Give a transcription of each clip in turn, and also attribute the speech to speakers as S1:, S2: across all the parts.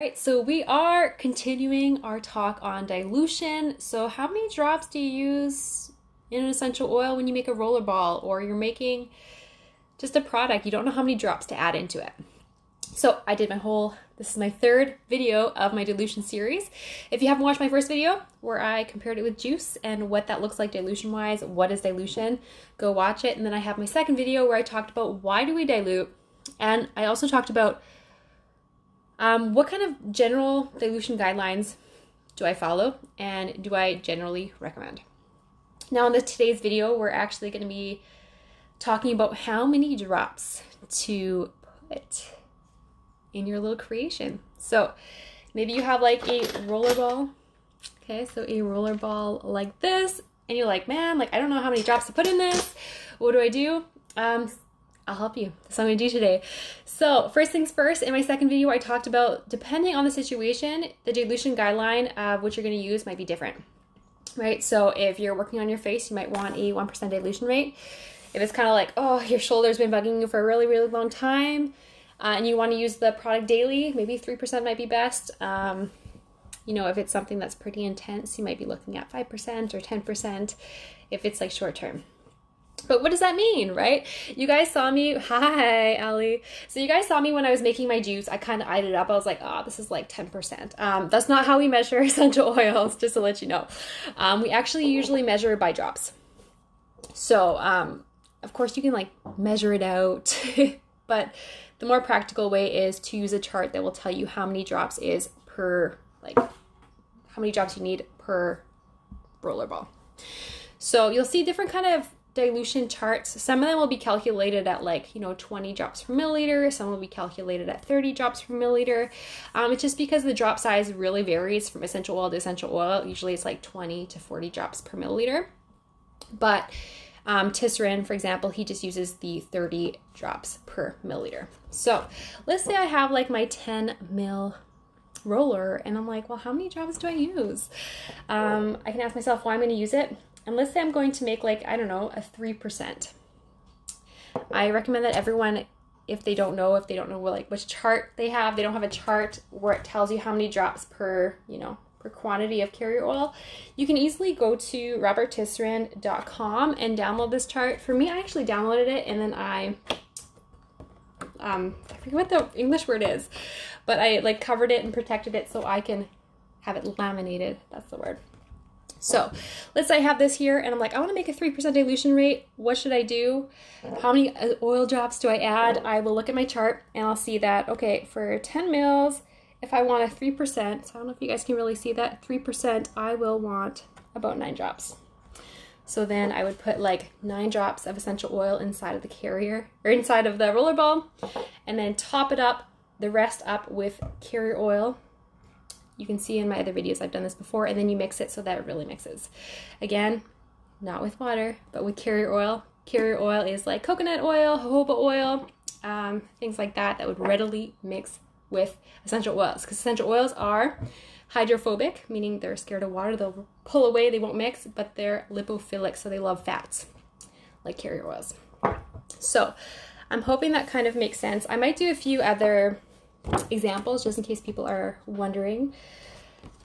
S1: Right, so we are continuing our talk on dilution. So how many drops do you use in an essential oil when you make a rollerball or you're making just a product? You don't know how many drops to add into it. So I did this is my third video of my dilution series. If you haven't watched my first video where I compared it with juice and what that looks like dilution wise, what is dilution, go watch it. And then I have my second video where I talked about why do we dilute, and I also talked about what kind of general dilution guidelines do I follow and do I generally recommend? Now in today's video, we're actually going to be talking about how many drops to put in your little creation. So maybe you have like a rollerball. Okay, so a rollerball like this, and you're like, man, like I don't know how many drops to put in this. What do I do? I'll help you. That's what I'm going to do today. So first things first, in my second video, I talked about, depending on the situation, the dilution guideline of what you're going to use might be different, right? So if you're working on your face, you might want a 1% dilution rate. If it's kind of like, oh, your shoulder's been bugging you for a really, really long time, and you want to use the product daily, maybe 3% might be best. If it's something that's pretty intense, you might be looking at 5% or 10% if it's like short term. But what does that mean, right? You guys saw me. Hi, Allie. So you guys saw me when I was making my juice. I kind of eyed it up. I was like, oh, this is like 10%. That's not how we measure essential oils, just to let you know. We actually usually measure by drops. So, of course, you can like measure it out. But the more practical way is to use a chart that will tell you how many drops is per, like, how many drops you need per rollerball. So you'll see different kind of dilution charts. Some of them will be calculated at 20 drops per milliliter. Some will be calculated at 30 drops per milliliter. It's just because the drop size really varies from essential oil to essential oil. Usually it's like 20 to 40 drops per milliliter. But Tisserand, for example, he just uses the 30 drops per milliliter. So let's say I have like my 10 mil roller and I'm like, well, how many drops do I use? I can ask myself why I'm going to use it. And let's say I'm going to make like, I don't know, a 3%. I recommend that everyone, if they don't know like which chart they don't have a chart where it tells you how many drops per quantity of carrier oil, you can easily go to roberttisserand.com and download this chart. For me, I actually downloaded it and then I forget what the English word is, but I like covered it and protected it so I can have it laminated. That's the word. So let's say I have this here and I'm like, I want to make a 3% dilution rate. What should I do? How many oil drops do I add? I will look at my chart and I'll see that, okay, for 10 mils, if I want a 3%, so I don't know if you guys can really see that, 3%, I will want about 9 drops. So then I would put like 9 drops of essential oil inside of the carrier, or inside of the rollerball, and then top the rest up with carrier oil. You can see in my other videos I've done this before, and then you mix it so that it really mixes. Again, not with water, but with carrier oil. Carrier oil is like coconut oil, jojoba oil, things like that would readily mix with essential oils, because essential oils are hydrophobic, meaning they're scared of water, they'll pull away, they won't mix, but they're lipophilic, so they love fats, like carrier oils. So I'm hoping that kind of makes sense. I might do a few other examples just in case people are wondering.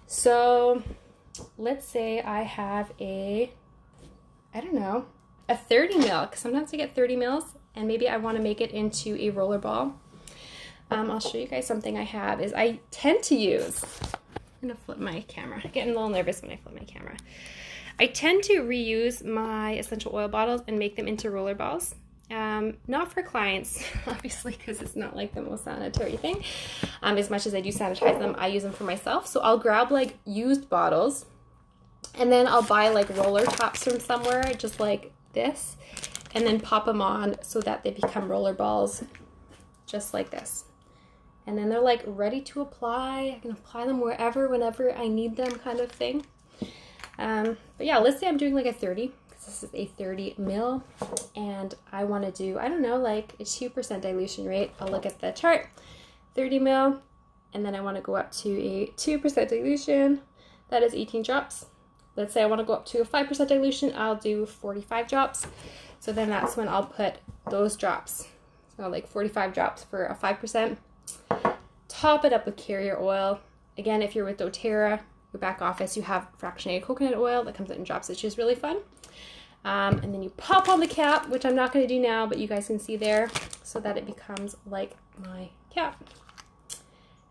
S1: So let's say I have a 30 mil, because sometimes I get 30 mils and maybe I want to make it into a roller ball. I'll show you guys something I have is I tend to use, I'm gonna flip my camera. I'm getting a little nervous when I flip my camera. I tend to reuse my essential oil bottles and make them into roller balls. Not for clients, obviously, because it's not like the most sanitary thing. As much as I do sanitize them, I use them for myself. So I'll grab like used bottles and then I'll buy like roller tops from somewhere, just like this, and then pop them on so that they become roller balls just like this. And then they're like ready to apply. I can apply them wherever, whenever I need them, kind of thing. But yeah, let's say I'm doing like a 30. This is a 30 mil and I want to do, I don't know, like a 2% dilution rate. I'll look at the chart, 30 mil, and then I want to go up to a 2% dilution. That is 18 drops. Let's say I want to go up to a 5% dilution. I'll do 45 drops. So then that's when I'll put those drops. So like 45 drops for a 5%. top it up with carrier oil. Again, if you're with doTERRA, your back office, you have fractionated coconut oil that comes out in drops, which is really fun. And then you pop on the cap, which I'm not going to do now, but you guys can see there, so that it becomes like my cap.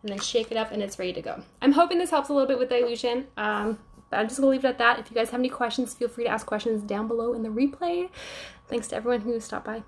S1: And then shake it up and it's ready to go. I'm hoping this helps a little bit with dilution. But I'm just going to leave it at that. If you guys have any questions, feel free to ask questions down below in the replay. Thanks to everyone who stopped by.